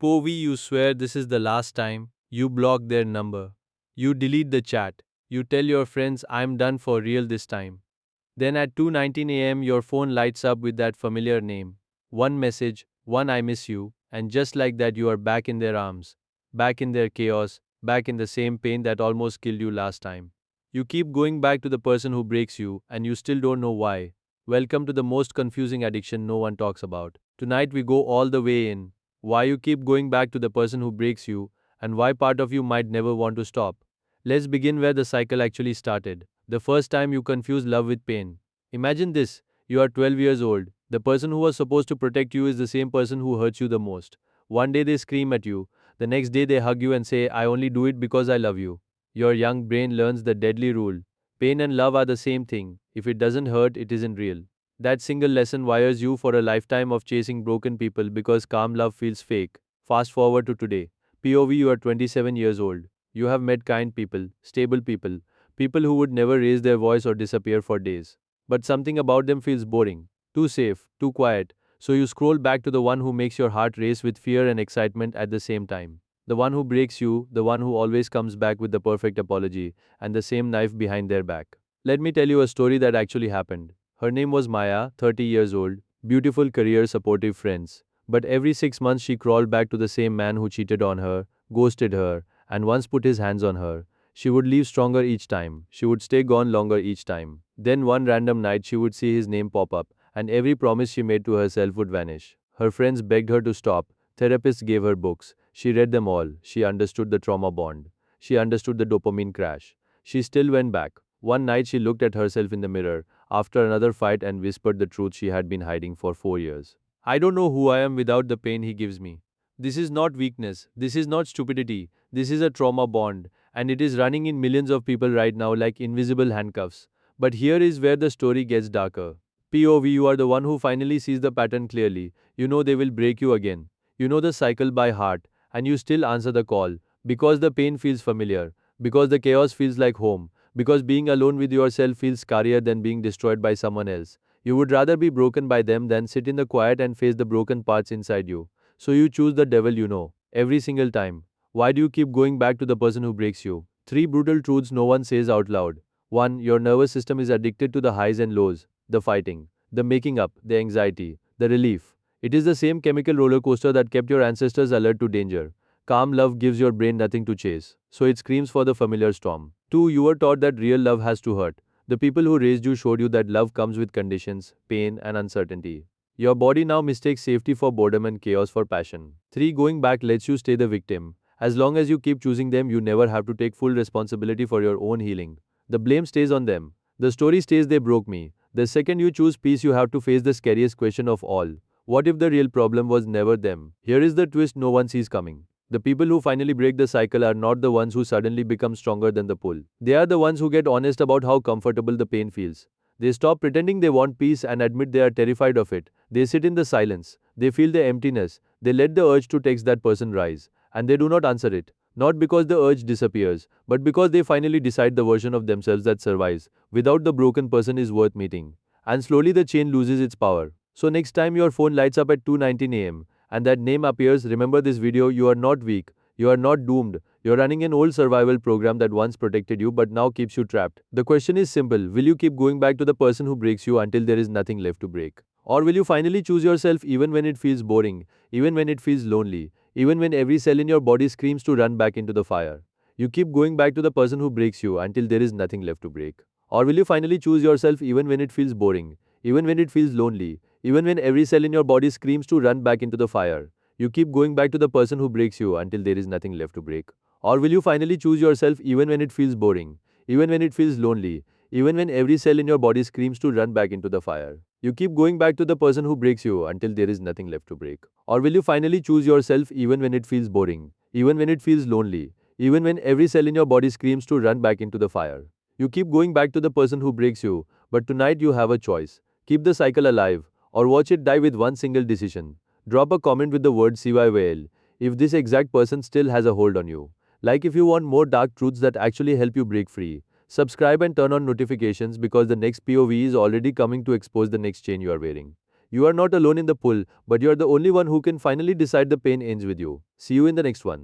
Povi, you swear this is the last time. You block their number. You delete the chat. You tell your friends I'm done for real this time. Then at 2:19 a.m. your phone lights up with that familiar name. One message, one I miss you, and just like that you are back in their arms, back in their chaos, back in the same pain that almost killed you last time. You keep going back to the person who breaks you, and you still don't know why. Welcome to the most confusing addiction no one talks about. Tonight we go all the way in. Why you keep going back to the person who breaks you, and why part of you might never want to stop. Let's begin where the cycle actually started. The first time you confuse love with pain. Imagine this, you are 12 years old. The person who was supposed to protect you is the same person who hurts you the most. One day they scream at you, the next day they hug you and say, I only do it because I love you. Your young brain learns the deadly rule. Pain and love are the same thing. If it doesn't hurt, it isn't real. That single lesson wires you for a lifetime of chasing broken people because calm love feels fake. Fast forward to today. POV, you are 27 years old. You have met kind people, stable people, people who would never raise their voice or disappear for days. But something about them feels boring, too safe, too quiet, so you scroll back to the one who makes your heart race with fear and excitement at the same time. The one who breaks you, the one who always comes back with the perfect apology, and the same knife behind their back. Let me tell you a story that actually happened. Her name was Maya, 30 years old, beautiful career supportive friends. But every 6 months she crawled back to the same man who cheated on her, ghosted her, and once put his hands on her. She would leave stronger each time. She would stay gone longer each time. Then one random night she would see his name pop up, and every promise she made to herself would vanish. Her friends begged her to stop. Therapists gave her books. She read them all. She understood the trauma bond. She understood the dopamine crash. She still went back. One night she looked at herself in the mirror after another fight and whispered the truth she had been hiding for 4 years. I don't know who I am without the pain he gives me. This is not weakness. This is not stupidity. This is a trauma bond, and it is running in millions of people right now like invisible handcuffs. But here is where the story gets darker. POV, you are the one who finally sees the pattern clearly. You know they will break you again. You know the cycle by heart, and you still answer the call because the pain feels familiar, because the chaos feels like home, because being alone with yourself feels scarier than being destroyed by someone else. You would rather be broken by them than sit in the quiet and face the broken parts inside you. So you choose the devil you know, every single time. Why do you keep going back to the person who breaks you? Three brutal truths no one says out loud. 1. Your nervous system is addicted to the highs and lows, the fighting, the making up, the anxiety, the relief. It is the same chemical roller coaster that kept your ancestors alert to danger. Calm love gives your brain nothing to chase, so it screams for the familiar storm. 2. You were taught that real love has to hurt. The people who raised you showed you that love comes with conditions, pain, and uncertainty. Your body now mistakes safety for boredom and chaos for passion. 3. Going back lets you stay the victim. As long as you keep choosing them, you never have to take full responsibility for your own healing. The blame stays on them. The story stays they broke me. The second you choose peace, you have to face the scariest question of all. What if the real problem was never them? Here is the twist no one sees coming. The people who finally break the cycle are not the ones who suddenly become stronger than the pull. They are the ones who get honest about how comfortable the pain feels. They stop pretending they want peace and admit they are terrified of it. They sit in the silence. They feel the emptiness. They let the urge to text that person rise. And they do not answer it. Not because the urge disappears, but because they finally decide the version of themselves that survives, without the broken person is worth meeting. And slowly the chain loses its power. So next time your phone lights up at 2:19 am, and that name appears, remember this video, you are not weak. You are not doomed. You're running an old survival program that once protected you but now keeps you trapped. The question is simple. Will you keep going back to the person who breaks you until there is nothing left to break? Or will you finally choose yourself even when it feels boring, even when it feels lonely, even when every cell in your body screams to run back into the fire? You keep going back to the person who breaks you until there is nothing left to break. Or will you finally choose yourself even when it feels boring, even when it feels lonely, even when every cell in your body screams to run back into the fire? You keep going back to the person who breaks you until there is nothing left to break. Or will you finally choose yourself even when it feels boring, even when it feels lonely, even when every cell in your body screams to run back into the fire? You keep going back to the person who breaks you until there is nothing left to break. Or will you finally choose yourself even when it feels boring, even when it feels lonely, even when every cell in your body screams to run back into the fire? You keep going back to the person who breaks you, but tonight you have a choice. Keep the cycle alive, or watch it die with one single decision. Drop a comment with the word CYVL if this exact person still has a hold on you. Like if you want more dark truths that actually help you break free. Subscribe and turn on notifications because the next POV is already coming to expose the next chain you are wearing. You are not alone in the pull, but you are the only one who can finally decide the pain ends with you. See you in the next one.